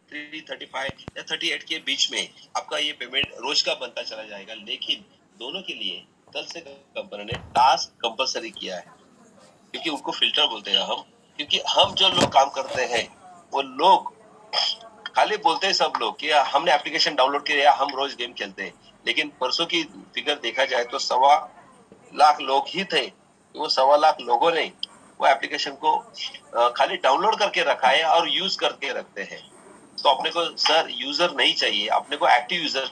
335 या 38 के बीच में आपका ये पेमेंट रोज का बनता चला जाएगा। लेकिन दोनों के लिए कल से कंपनी ने टास्क कंपलसरी किया है, क्योंकि उनको फिल्टर बोलते हैं हम। क्योंकि हम जो लोग काम करते हैं वो लोग खाली बोलते हैं सब लोग कि हमने एप्लीकेशन डाउनलोड किया, हम रोज गेम खेलते हैं, लेकिन परसों की फिगर देखा जाए तो 1.25 लाख लोग ही थे। वो 1.25 लाख लोगों ने वो एप्लीकेशन को खाली डाउनलोड करके रखा है और यूज करके रखते हैं। तो अपने को सर यूजर नहीं चाहिए, अपने को एक्टिव यूजर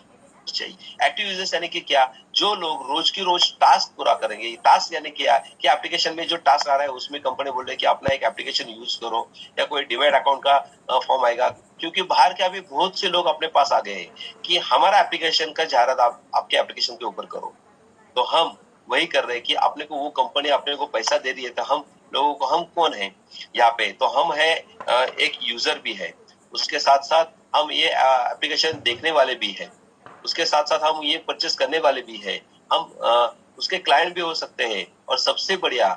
चाहिए। एक्टिव यूजर्स यानी कि क्या, जो लोग रोज की रोज टास्क पूरा करेंगे। टास्क यानी क्या कि एप्लीकेशन में जो टास्क आ रहा है उसमें कंपनी बोल रही है कि अपना एक एप्लीकेशन यूज करो, या कोई डिमांड अकाउंट का फॉर्म आएगा। क्योंकि बाहर के अभी बहुत से लोग अपने पास आ गए हैं कि हमारा एप्लीकेशन का जाहिरात आपके एप्लीकेशन के ऊपर करो। तो हम वही कर रहे हैं कि अपने को वो कंपनी अपने को पैसा दे रही है, तो हम लोगों को, हम कौन है यहाँ पे, तो हम है एक यूजर भी है, उसके साथ साथ हम ये एप्लीकेशन देखने वाले भी है, उसके साथ साथ हम ये परचेस करने वाले भी है, हम उसके क्लाइंट भी हो सकते हैं। और सबसे बढ़िया,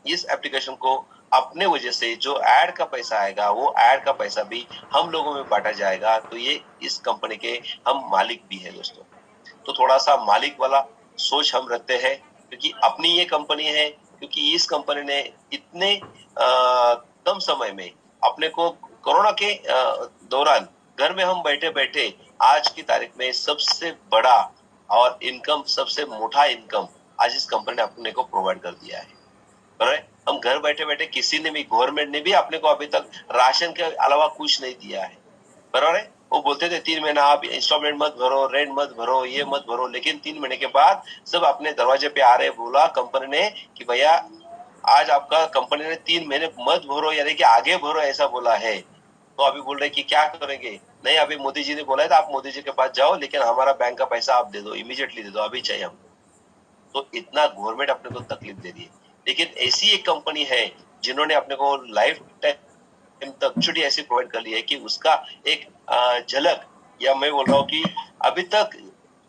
इस एप्लीकेशन को अपने वजह से जो ऐड का पैसा आएगा वो ऐड का पैसा भी हम लोगों में बांटा जाएगा। तो ये इस कंपनी के हम मालिक भी है दोस्तों। तो थोड़ा सा मालिक वाला सोच हम रखते हैं, क्योंकि अपनी ये कंपनी है। क्योंकि इस कंपनी ने इतने कम समय में अपने को कोरोना के दौरान घर में हम बैठे बैठे आज की तारीख में सबसे बड़ा और इनकम, सबसे मोटा इनकम आज इस कंपनी ने अपने को प्रोवाइड कर दिया है। हम घर बैठे बैठे किसी ने भी, गवर्नमेंट ने भी अपने को अभी तक राशन के अलावा कुछ नहीं दिया है। बराबर है। वो बोलते थे 3 महीना आप इंस्टॉलमेंट मत भरो, रेंट मत भरो, ये मत भरो, लेकिन 3 महीने के बाद सब अपने दरवाजे पे आ रहे। बोला कंपनी ने कि भैया आज आपका कंपनी ने 3 महीने मत भरो, यानी कि आगे भरो, ऐसा बोला है। तो अभी बोल रहे कि क्या करेंगे, नहीं अभी मोदी जी ने बोला है तो आप मोदी जी के पास जाओ, लेकिन हमारा बैंक का पैसा आप दे दो, इमीडिएटली दे दो, अभी चाहिए हमको। तो इतना गवर्नमेंट अपने को तकलीफ दे रही है। लेकिन ऐसी एक कंपनी है जिन्होंने अपने को लाइफ टाइम तक छुट्टी ऐसी प्रोवाइड कर ली है कि उसका एक झलक, या मैं बोल रहा हूँ कि अभी तक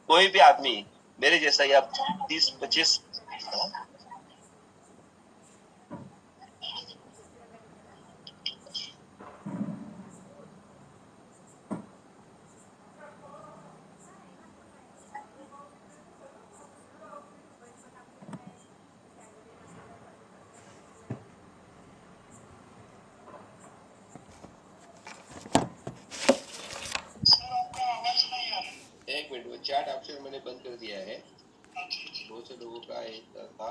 कोई भी आदमी मेरे जैसा या 30-25 एक मिनट, वो चैट ऑप्शन मैंने बंद कर दिया है। बहुत से लोगों का एक था।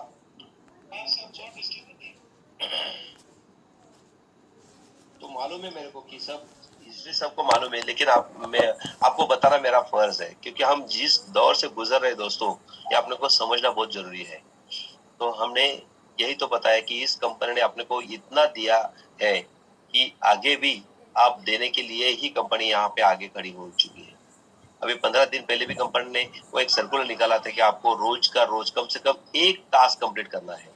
तो मालूम है मेरे को कि सब हिस्ट्री सबको मालूम है, लेकिन मैं आपको बताना मेरा फर्ज है, क्योंकि हम जिस दौर से गुजर रहे दोस्तों, ये अपने को समझना बहुत जरूरी है। तो हमने यही तो बताया कि इस कंपनी ने अपने को इतना दिया है कि आगे भी आप देने के लिए ही कंपनी यहाँ पे आगे खड़ी हो चुकी है। अभी 15 दिन पहले भी कंपनी ने वो एक सर्कुलर निकाला था कि आपको रोज कम से कम एक टास्क कंप्लीट करना है।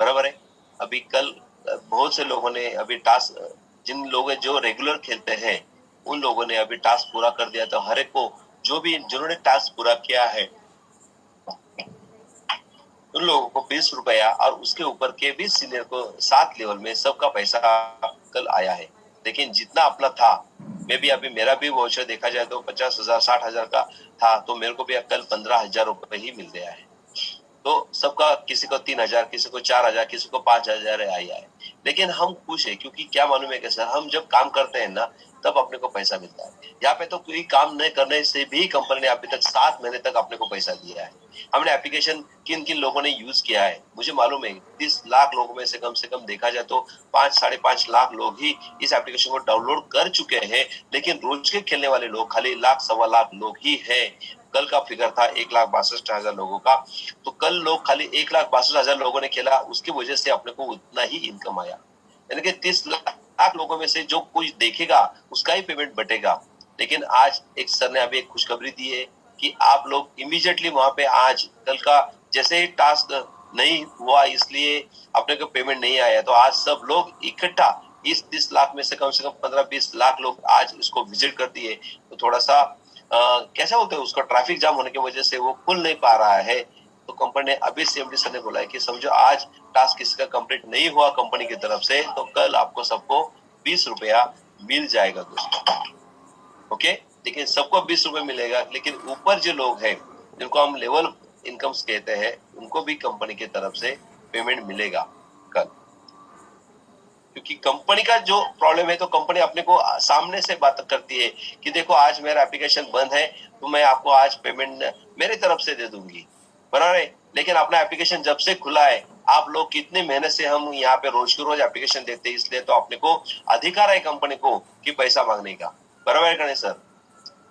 बराबर है। अभी कल बहुत से लोगों ने अभी टास्क, जिन लोग जो रेगुलर खेलते हैं उन लोगों ने अभी टास्क पूरा कर दिया। तो हर एक को, जो भी जिन्होंने टास्क पूरा किया है उन लोगों को 20 रुपया और उसके ऊपर के भी सीनियर को 7 लेवल में सबका पैसा कल आया है। लेकिन जितना अपना था, मैं भी अभी मेरा भी वाउचर देखा जाए तो 50,000 60,000 का था, तो मेरे को भी कल 15,000 रुपए ही मिल गया है। तो सबका, किसी को 3,000, किसी को 4,000, किसी को 5,000 आया है। लेकिन हम खुश है, क्योंकि क्या मालूम है कि सर, हम जब काम करते हैं ना तब अपने को पैसा मिलता है। यहाँ पे तो कोई काम नहीं करने से भी कंपनी ने अभी तक 7 महीने तक अपने को पैसा दिया है। हमने एप्लीकेशन किन किन लोगों ने यूज किया है मुझे मालूम है। 30 लाख लोगों में से कम देखा जाए तो 5-5.5 लाख लोग ही इस एप्लीकेशन को डाउनलोड कर चुके हैं। लेकिन रोज के खेलने वाले लोग खाली 1.25 लाख लोग ही है। कल का फिगर था 1,62,000 लोगों का। तो कल लोग खाली 1,62,000 लोगों ने खेला, उसकी वजह से अपने को उतना ही इनकम आया। यानी कि 30 लाख लोगों में से जो कुछ देखेगा उसका ही पेमेंट बटेगा। लेकिन आज एक सर ने अभी एक खुशखबरी दी है कि आप लोग इमीडिएटली वहां पे, आज कल का जैसे ही टास्क नहीं हुआ इसलिए अपने को पेमेंट नहीं आया, तो आज सब लोग इकट्ठा इस 30 लाख में से कम 15-20 लाख लोग आज इसको विजिट कर दिए। तो थोड़ा सा कैसा बोलते हैं उसको, ट्रैफिक जाम होने की वजह से वो खुल नहीं पा रहा है। तो कंपनी ने अभी सीएमडी सर ने बोला है कि समझो आज टास्क किसी का कंप्लीट नहीं हुआ कंपनी की तरफ से, तो कल आपको सबको 20 रुपया मिल जाएगा दोस्तों। ओके, लेकिन सबको 20 रुपए मिलेगा, लेकिन ऊपर जो लोग हैं जिनको हम लेवल इनकम्स कहते हैं उनको भी कंपनी की तरफ से पेमेंट मिलेगा कल। क्योंकि कंपनी का जो प्रॉब्लम है तो कंपनी अपने को सामने से बात करती है कि देखो आज मेरा एप्लीकेशन बंद है तो मैं आपको आज पेमेंट मेरी तरफ से दे दूंगी, बराबर है। लेकिन अपना एप्लीकेशन जब से खुला है, आप लोग कितने मेहनत से हम यहाँ पे रोज के रोज एप्लीकेशन देते हैं, इसलिए तो अपने को अधिकार है कंपनी को कि पैसा मांगने का, बराबर है गणेश सर।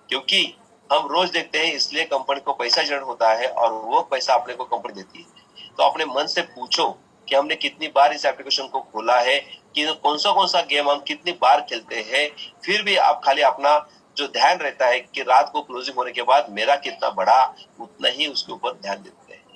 क्योंकि हम रोज देखते हैं इसलिए कंपनी को पैसा जनरेट होता है और वो पैसा अपने को कंपनी देती है। तो अपने मन से पूछो कि हमने कितनी बार इस एप्लीकेशन को खोला है, कि कौन सा गेम हम कितनी बार खेलते हैं, फिर भी आप खाली अपना जो ध्यान रहता है कि रात को क्लोजिंग होने के बाद मेरा कितना बढ़ा, उतना ही उसके ऊपर ध्यान देते हैं।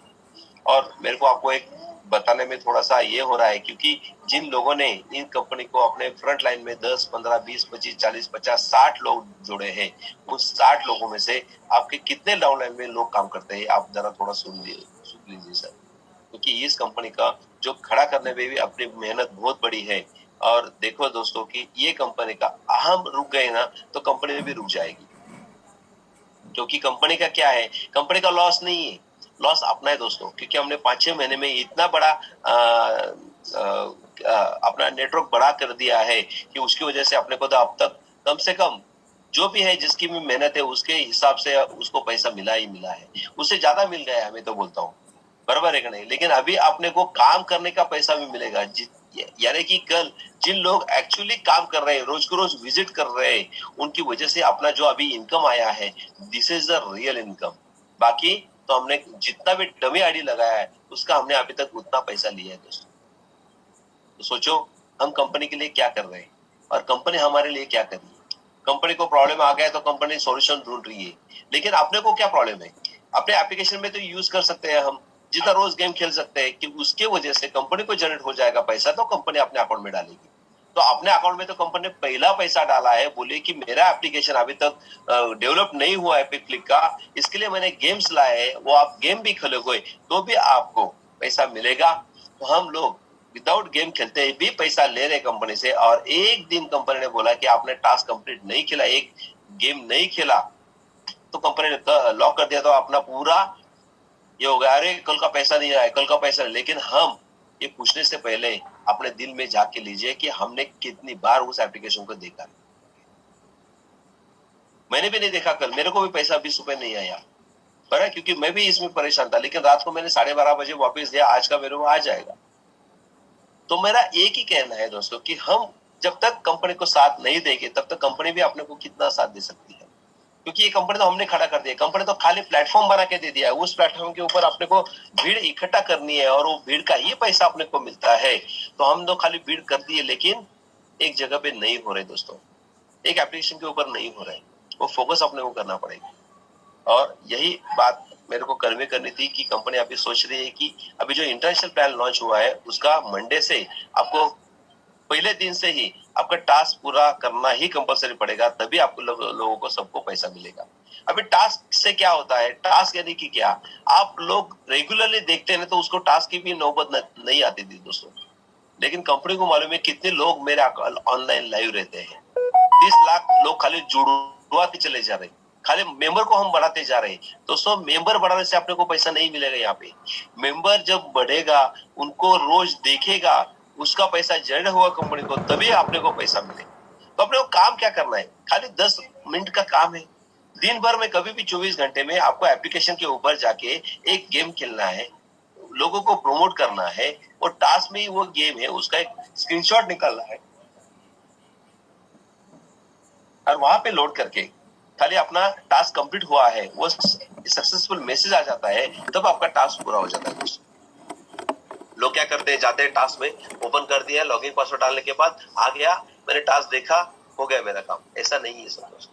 और मेरे को आपको एक बताने में थोड़ा सा ये हो रहा है क्योंकि जिन लोगों ने इन कंपनी को अपने फ्रंट लाइन में 10, 15, 20, 25, 40, 50, 60 लोग जुड़े हैं, उस 60 लोगों में से आपके कितने डाउन लाइन में लोग काम करते हैं, आप जरा थोड़ा सुन लीजिए सर। क्योंकि इस कंपनी का जो खड़ा करने में भी अपनी मेहनत बहुत बड़ी है। और देखो दोस्तों कि ये कंपनी का हम रुक गए ना तो कंपनी भी रुक जाएगी। क्योंकि कंपनी का क्या है, कंपनी का लॉस नहीं है, लॉस अपना है दोस्तों। क्योंकि हमने 5-6 महीने में इतना बड़ा अपना नेटवर्क बड़ा कर दिया है कि उसकी वजह से अपने को तो अब तक कम से कम जो भी है जिसकी भी मेहनत है उसके हिसाब से उसको पैसा मिला ही मिला है, उससे ज्यादा मिल गया है, मैं तो बोलता हूँ, बराबर है कि नहीं। लेकिन अभी अपने को काम करने का पैसा भी मिलेगा, यानी कि कल जिन लोग एक्चुअली काम कर रहे हैं, रोज को रोज विजिट कर रहे हैं, उनकी वजह से अपना जो अभी इनकम आया है, this is the real income. बाकी तो हमने जितना भी डमी आईडी लगाया है उसका हमने अभी तक उतना पैसा लिया है दोस्तों। तो सोचो हम कंपनी के लिए क्या कर रहे हैं और कंपनी हमारे लिए क्या कर रही है। कंपनी को प्रॉब्लम आ गया तो कंपनी सॉल्यूशन ढूंढ रही है, लेकिन अपने को क्या प्रॉब्लम है, अपने एप्लीकेशन में तो यूज कर सकते हैं हम, जितना रोज गेम खेल सकते हैं कि उसके वजह से कंपनी को जनरेट हो जाएगा पैसा, तो कंपनी अपने अकाउंट में डालेगी। तो अपने अकाउंट में तो कंपनी ने पहला पैसा डाला है, बोले कि मेरा एप्लीकेशन अभी तक डेवलप नहीं हुआ है क्लिक का, इसके लिए मैंने गेम्स लाए हैं, वो आप गेम भी खेलोगे तो भी आपको पैसा मिलेगा। तो हम लोग विदाउट गेम खेलते ही भी पैसा ले रहे कंपनी से, और एक दिन कंपनी ने बोला कि आपने टास्क कंप्लीट नहीं खेला, एक गेम नहीं खेला, तो कंपनी ने लॉक कर दिया। तो अपना पूरा ये हो गया, अरे कल का पैसा नहीं आया, कल का पैसा नहीं। लेकिन हम ये पूछने से पहले अपने दिल में जाके लीजिए कि हमने कितनी बार उस एप्लीकेशन को देखा। मैंने भी नहीं देखा, कल मेरे को भी पैसा 20 रुपए नहीं आया, पर क्योंकि मैं भी इसमें परेशान था। लेकिन रात को मैंने 12:30 बजे वापस दिया, आज का मेरे को आ जाएगा। तो मेरा एक ही कहना है दोस्तों कि हम जब तक कंपनी को साथ नहीं देंगे तब तक कंपनी भी अपने को कितना साथ दे सकती है। क्योंकि ये कंपनी तो हमने खड़ा कर दिया, कंपनी तो खाली प्लेटफॉर्म बना के दे दिया है, उस प्लेटफॉर्म के ऊपर अपने को भीड़ इकट्ठा करनी है और वो भीड़ का ही पैसा अपने को मिलता है। तो हम तो खाली भीड़ कर दिए, लेकिन एक जगह पे नहीं हो रहे दोस्तों, एक एप्लीकेशन के ऊपर नहीं हो रहे, वो फोकस अपने को करना पड़ेगा। और यही बात मेरे को कन्वे करनी थी कि कंपनी अभी सोच रही है कि अभी जो इंटरनेशनल प्लान लॉन्च हुआ है उसका मंडे से आपको पहले दिन से ही आपका टास्क पूरा करना ही कंपलसरी पड़ेगा, तभी आपको लोगों को सबको पैसा मिलेगा। अभी टास्क से क्या होता है, टास्क यानी कि क्या, आप लोग रेगुलरली देखते हैं तो उसको टास्क की भी नौबत नहीं आती थी दोस्तों। लेकिन कंपनी को मालूम है कितने लोग मेरे ऑनलाइन लाइव रहते हैं, 30 लाख लोग खाली जुड़वा के चले जा रहे हैं, खाली मेंबर को हम बढ़ाते जा रहे हैं। दोस्तों मेंबर बढ़ाने से अपने को पैसा नहीं मिलेगा। यहाँ पे मेंबर जब बढ़ेगा, उनको रोज देखेगा, उसका पैसा जनरेट होगा कंपनी को, तभी अपने को पैसा मिलेगा। तो अपने को काम क्या करना है, खाली 10 मिनट का काम है। दिन भर में कभी भी 24 घंटे में आपको एप्लीकेशन के ऊपर जाके एक गेम खेलना है, लोगों को प्रमोट करना है, और टास्क में ही वो गेम है, उसका एक स्क्रीनशॉट निकालना है और वहां पे लोड करके खाली अपना टास्क कंप्लीट हुआ है वो सक्सेसफुल मैसेज आ जाता है, तब आपका टास्क पूरा हो जाता है दोस्तों। लोग क्या करते हैं, जाते हैं टास्क में, ओपन कर दिया, लॉगिन पासवर्ड डालने के बाद आ गया, मैंने टास्क देखा, हो गया मेरा काम। ऐसा नहीं है सब दोस्तों।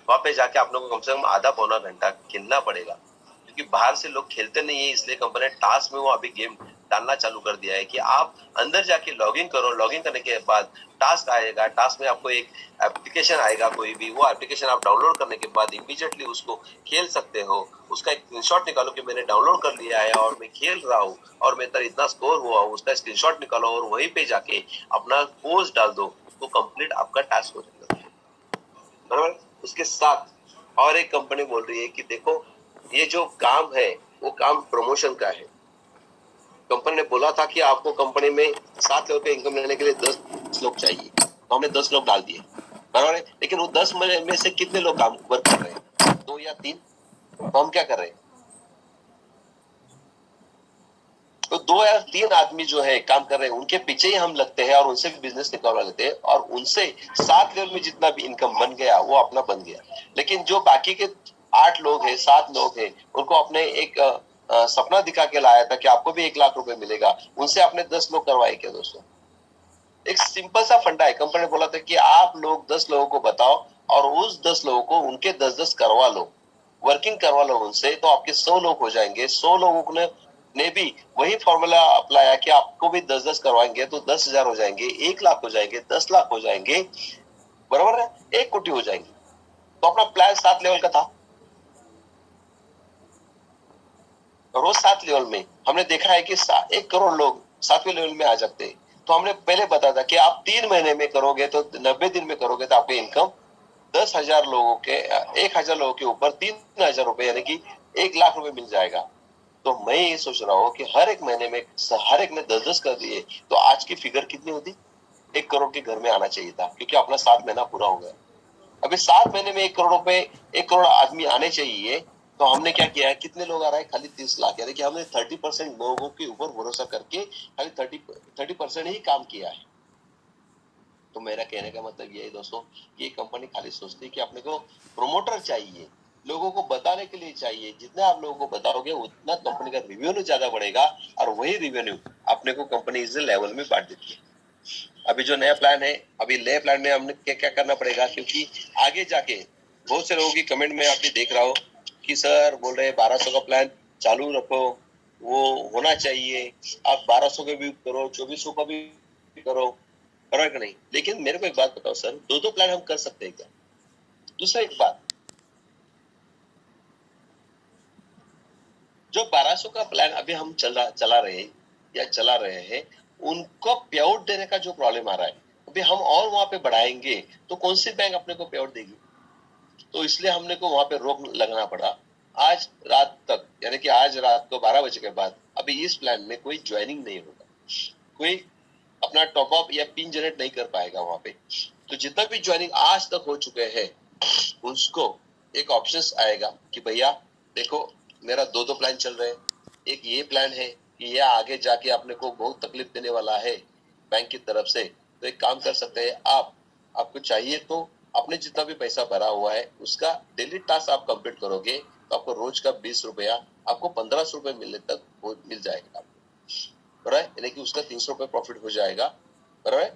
वहां पे जाके आप लोगों को कम से कम आधा पौना घंटा खेलना पड़ेगा, क्योंकि बाहर से लोग खेलते नहीं है, इसलिए कंपनी ने टास्क में वो अभी गेम डालना चालू कर दिया है कि आप अंदर जाके लॉगिन करो, लॉगिन करने के बाद टास्क आएगा, टास्क में आपको एक एप्लीकेशन आएगा, कोई भी वो एप्लीकेशन आप डाउनलोड करने के बाद इमीडिएटली उसको खेल सकते हो। उसका एक स्क्रीनशॉट निकालो कि मैंने डाउनलोड कर लिया है और मैं खेल रहा हूँ और मेरा इतना स्कोर हुआ, उसका स्क्रीनशॉट निकालो और वहीं पे जाके अपना पोस्ट डाल दो, तो कंप्लीट आपका टास्क हो जाएगा, बराबर। उसके साथ और एक कंपनी बोल रही है कि देखो ये जो काम है वो काम प्रमोशन का है। कंपनी ने बोला था कि आपको कंपनी में 7 लोगों के इनकम लेने के लिए 10 लोग चाहिए, तो हमने 10 लोग डाल दिए, बराबर है। लेकिन वो 10 में से कितने लोग काम वर्क कर रहे हैं, 2 या 3? तो हम क्या कर रहे हैं, तो 2 या 3 आदमी जो है काम कर रहे हैं उनके पीछे ही हम लगते हैं और उनसे भी बिजनेस निकालवा लेते हैं और उनसे 7 लेवल में जितना भी इनकम बन गया वो अपना बन गया। लेकिन जो बाकी के 8 लोग हैं, 7 लोग हैं, उनको अपने एक सपना दिखा के लाया था कि आपको भी 1 लाख रुपए मिलेगा, उनसे आपने 10 लोग करवाए क्या दोस्तों? एक सिंपल सा फंडा है। कंपनी ने बोला था कि आप लोग 10 लोगों को बताओ और उस 10 लोगों को उनके 10-10 करवा लो, वर्किंग करवा लो उनसे, तो आपके 100 लोग हो जाएंगे। 100 लोगों ने भी वही फॉर्मूला अप्लाया कि आपको भी 10-10 करवाएंगे तो 10,000 हो जाएंगे, 1 लाख हो जाएंगे, 10 लाख हो जाएंगे, बराबर है, 1 कोटी हो जाएंगे। तो अपना प्लान 7 लेवल का था। रोज 7 लेवल में हमने देखा है कि 1 करोड़ लोग 7वें लेवल में आ जाते हैं। तो हमने पहले बताया था कि आप 3 महीने में करोगे तो 90 दिन में करोगे तो आपकी इनकम 10,000 लोगों के 1,000 लोगों के ऊपर 3,000 रुपए यानी कि 1 लाख रुपए मिल जाएगा। तो मैं ये सोच रहा हूँ कि हर एक महीने में हर एक ने 10-10 कर दिए तो आज की फिगर कितनी होती, 1 करोड़ के घर में आना चाहिए था, क्योंकि अपना 7 महीना पूरा हो गया। अभी 7 महीने में 1 करोड़ रुपए 1 करोड़ आदमी आने चाहिए। तो हमने क्या किया है, कितने लोग आ रहे हैं, खाली 30 लाख, यानी कि हमने 30% लोगों के ऊपर भरोसा करके खाली 30% ही काम किया है। तो मेरा कहने का मतलब ये है दोस्तों, ये कंपनी खाली सोचती है कि अपने को प्रोमोटर चाहिए, लोगों को बताने के लिए चाहिए। जितना आप लोगों को बताओगे उतना कंपनी का रिवेन्यू ज्यादा बढ़ेगा और वही रिवेन्यू अपने को कंपनी इस लेवल में बांट देती है। अभी जो नया प्लान है, अभी नए प्लान में हमने क्या क्या करना पड़ेगा, क्योंकि आगे जाके बहुत से लोगों की कमेंट में आप देख रहा हो कि सर बोल रहे 1200 का प्लान चालू रखो, वो होना चाहिए, आप 1200 का भी करो, 2400 का भी करो, करो कि नहीं। लेकिन मेरे को एक बात बताओ सर, 2-2 प्लान हम कर सकते हैं क्या? दूसरा एक बात, जो 1200 का प्लान अभी हम चला रहे हैं उनको पे आउट देने का जो प्रॉब्लम आ रहा है, अभी हम और वहां पे बढ़ाएंगे तो कौन सी बैंक अपने को पे आउट देगी? तो इसलिए हमने को वहां पे रोक लगना पड़ा। आज रात तक, यानी कि आज रात को 12 बजे के बाद अभी इस प्लान में कोई ज्वाइनिंग नहीं होगा, कोई अपना टॉप अप या पिन जनरेट नहीं कर पाएगा वहां पे। तो जितना भी ज्वाइनिंग आज तक हो चुके हैं उसको एक ऑप्शंस आएगा कि भैया देखो मेरा 2-2 प्लान चल रहे हैं, एक ये प्लान है कि ये आगे जाके अपने को बहुत तकलीफ देने वाला है बैंक की तरफ से, तो एक काम कर सकते हैं आप, आपको चाहिए तो अपने जितना भी पैसा भरा हुआ है उसका डेली टास्क आप कंप्लीट करोगे तो आपको रोज का 20 रुपया, आपको 1500 रुपए मिलने तक मिल जाएगा, बराबर, यानी कि उसका 300 रुपए प्रॉफिट हो जाएगा, बराबर।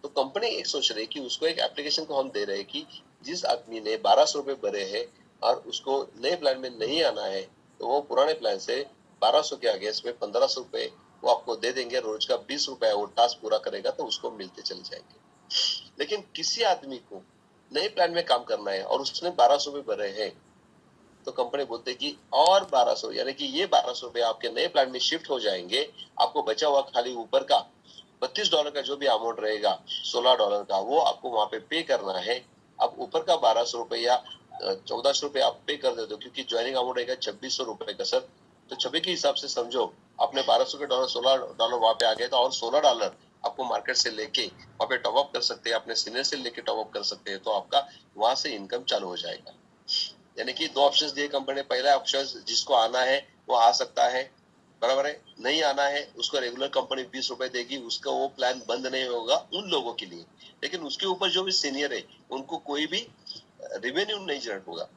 तो कंपनी एक सोच रही है कि उसको एक एप्लीकेशन को हम दे रहे हैं कि जिस आदमी ने 1200 रुपए भरे हैं और उसको नए प्लान में नहीं आना है तो वो पुराने प्लान से 1200 के आगे इसमें 1500 रुपए वो आपको दे देंगे, रोज का 20 रुपया वो टास्क पूरा करेगा तो उसको मिलते चले जाएंगे। लेकिन किसी आदमी को नए प्लान में काम करना है और उसने 1200 रुपए भरे हैं तो कंपनी बोलते कि और 1200, यानी कि ये 1200 रुपए आपके नए प्लान में शिफ्ट हो जाएंगे, आपको बचा हुआ खाली ऊपर का $32 का जो भी अमाउंट रहेगा, $16 का, वो आपको वहां पे पे करना है। अब ऊपर का 1200 रुपए या 1400 रुपए आप पे कर देते हो, क्योंकि ज्वाइनिंग अमाउंट रहेगा 2600 रुपए का सर। तो 26 के हिसाब से समझो आपने 1200 के डॉलर $16 वहां पे आ गए, तो और $16 आपको मार्केट से लेके वहां पे टॉप अप कर सकते हैं, अपने सीनियर से लेके टॉप अप कर सकते हैं, तो आपका वहां से इनकम चालू हो जाएगा। यानी कि 2 ऑप्शंस दिए कंपनी ने। पहला ऑप्शन जिसको आना है वो आ सकता है, बराबर है, नहीं आना है उसको रेगुलर कंपनी 20 रुपए देगी, उसका वो प्लान बंद नहीं होगा उन लोगों के लिए। लेकिन उसके ऊपर जो भी सीनियर है उनको कोई भी रेवेन्यू नहीं जनरेट होगा,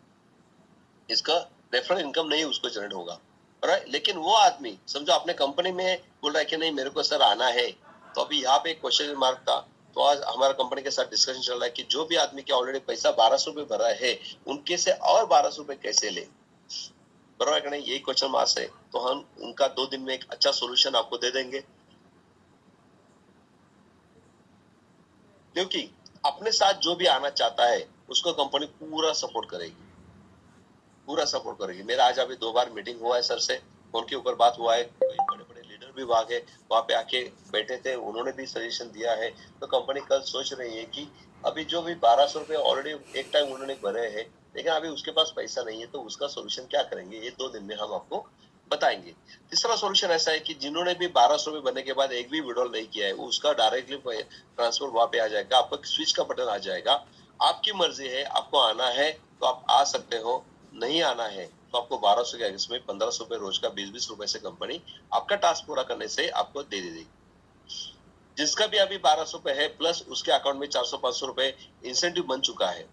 इसका रेफरल इनकम नहीं उसको जनरेट होगा, बराबर। लेकिन वो आदमी समझो अपने कंपनी में बोल रहा है कि नहीं मेरे को सर आना है, तो अभी यहाँ पे एक क्वेश्चन मार्क था। तो आज हमारा कंपनी के साथ डिस्कशन चल रहा है कि जो भी आदमी के ऑलरेडी पैसा 1200 रुपए भरा है उनके से और 1200 रुपए कैसे ले, बराबर है नहीं, यही क्वेश्चन मार्क्स है। तो हम उनका 2 दिन में एक अच्छा सोल्यूशन आपको दे देंगे, क्योंकि अपने साथ जो भी आना चाहता है उसको कंपनी पूरा सपोर्ट करेगी, पूरा सपोर्ट करेगी। मेरा आज अभी 2 बार मीटिंग हुआ है सर से, फोन के ऊपर बात हुआ है, बड़े बड़े लीडर भी वहां पे आके बैठे थे, उन्होंने भी सजेशन दिया है। तो कंपनी कल सोच रही है कि अभी जो भी 1200 रुपए ऑलरेडी एक टाइम उन्होंने भरे हैं, लेकिन अभी उसके पास पैसा नहीं है, तो उसका सोल्यूशन क्या करेंगे, ये 2 दिन में हम आपको बताएंगे। तीसरा सोल्यूशन ऐसा है कि जिन्होंने भी 1200 रुपए भरने के बाद एक भी विड्रॉल नहीं किया है, उसका डायरेक्टली ट्रांसफर वहां पे आ जाएगा, आपका स्विच का बटन आ जाएगा। आपकी मर्जी है, आपको आना है तो आप आ सकते हो, नहीं आना है तो आपको 1200 के अगेंस्ट में 1500 रुपए रोज का 20-20 रुपए से कंपनी आपका टास्क पूरा करने से आपको दे देगी। जिसका भी अभी 1200 रुपए है प्लस उसके अकाउंट में 400-500 रुपए इंसेंटिव बन चुका है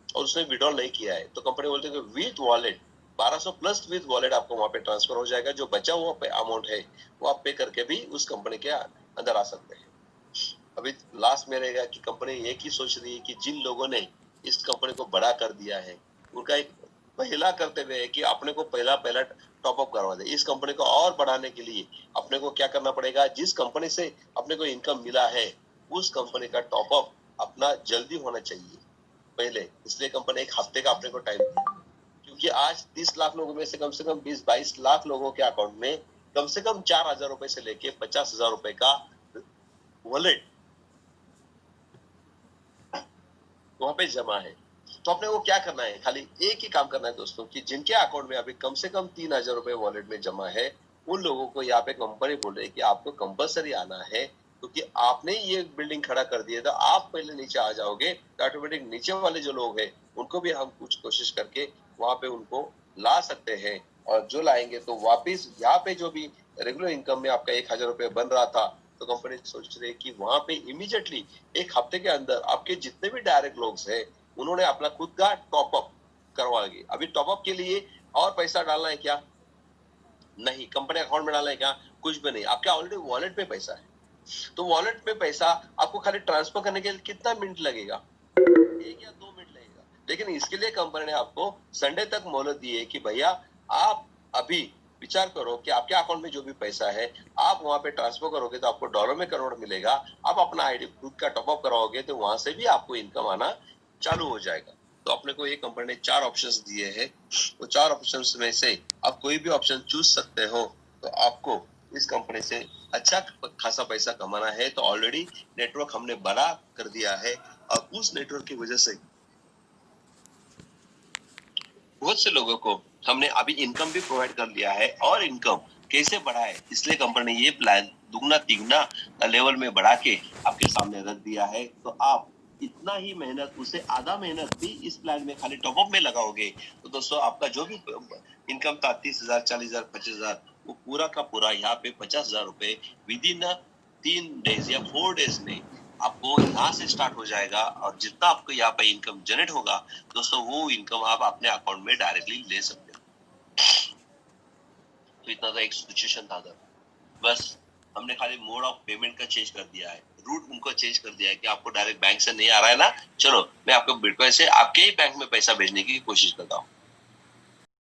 और उसने विड्रॉल नहीं किया है, तो कंपनी बोलती है कि with wallet 1200 plus with wallet आपको वहां पे ट्रांसफर हो जाएगा। जो बचा हुआ अमाउंट है वो आप पे करके भी उस कंपनी के अंदर आ सकते हैं। अभी लास्ट में रहेगा कि कंपनी एक ही सोच रही है कि जिन लोगों ने इस कंपनी को बड़ा कर दिया है, उनका एक पहला कर्तव्य है कि अपने को पहला टॉप अप करवा दे। इस कंपनी को और बढ़ाने के लिए अपने को क्या करना पड़ेगा, जिस कंपनी से अपने को इनकम मिला है उस कंपनी का टॉप अप अपना जल्दी होना चाहिए पहले। इसलिए कंपनी एक हफ्ते का अपने को टाइम दिया, क्योंकि आज 30 लाख लोगों में से कम 20-22 लाख लोगों के अकाउंट में कम से कम 4000 रुपए से लेके 50,000 रुपए का वॉलेट वहां पे जमा है। तो अपने को क्या करना है, खाली एक ही काम करना है दोस्तों, कि जिनके अकाउंट में अभी कम से कम 3000 रुपए वॉलेट में जमा है, उन लोगों को यहाँ पे कंपनी बोल रही है कि आपको कंपलसरी आना है, क्योंकि आपने ये बिल्डिंग खड़ा कर दिया था, आप पहले नीचे आ जाओगे तो ऑटोमेटिक नीचे वाले जो लोग हैं उनको भी हम कुछ कोशिश करके वहां पे उनको ला सकते हैं। और जो लाएंगे तो वापिस यहाँ पे जो भी रेगुलर इनकम में आपका 1000 रुपए बन रहा था, तो कंपनी सोच रही है कि वहां पे इमीडिएटली एक हफ्ते के अंदर आपके जितने भी डायरेक्ट लोग हैं उन्होंने अपना खुद का टॉप अप करवाएंगे। अभी टॉप अप के लिए और पैसा डालना है क्या, नहीं। कंपनी अकाउंट में डालना है क्या, कुछ भी नहीं। आपके ऑलरेडी वॉलेट में पैसा है, तो वॉलेट में पैसा आपको खाली ट्रांसफर करने के लिए कितना मिनट लगेगा, 1 या 2 मिनट लगेगा। लेकिन इसके लिए कंपनी ने आपको संडे तक मोहलत दी है कि भैया आप अभी विचार करो कि आपके अकाउंट में जो भी पैसा है आप वहां पे ट्रांसफर करोगे तो आपको डॉलर में कन्वर्ट मिलेगा। आप अपना आईडी खुद का टॉपअप करवाओगे तो वहां से भी आपको इनकम आना चालू हो जाएगा। तो अपने को ये कंपनी ने 4 ऑप्शंस दिए हैं, वो 4 ऑप्शंस में से आप कोई भी ऑप्शन चूज सकते हो। तो आपको इस कंपनी से अच्छा खासा पैसा कमाना है तो ऑलरेडी नेटवर्क हमने बड़ा कर दिया है, और उस नेटवर्क की वजह से बहुत से लोगों को हमने अभी इनकम भी प्रोवाइड कर दिया है। और इनकम कैसे बढ़ाए, इसलिए कंपनी ने ये प्लान दुगना तिगना लेवल में बढ़ा के आपके सामने रख दिया है। तो आप इतना ही मेहनत, उससे आधा मेहनत भी इस प्लान में खाली टॉपअप में लगाओगे तो दोस्तों आपका जो भी इनकम था 30,000, 40,000, 25,000, वो पूरा का पूरा यहाँ पे 50,000 रुपए विद इन 3 डेज या 4 डेज में आपको यहाँ से स्टार्ट हो जाएगा। और जितना आपको यहाँ पे इनकम जनरेट होगा दोस्तों, वो इनकम आप अपने अकाउंट में डायरेक्टली ले सकते हो। तो इतना तो एक सिचुएशन था। बस हमने खाली मोड ऑफ पेमेंट का चेंज कर दिया है, रूट उनको चेंज कर दिया है कि आपको डायरेक्ट बैंक से नहीं आ रहा है ना, चलो मैं आपको बिटकॉइन से आपके ही बैंक में पैसा भेजने की कोशिश करता हूँ।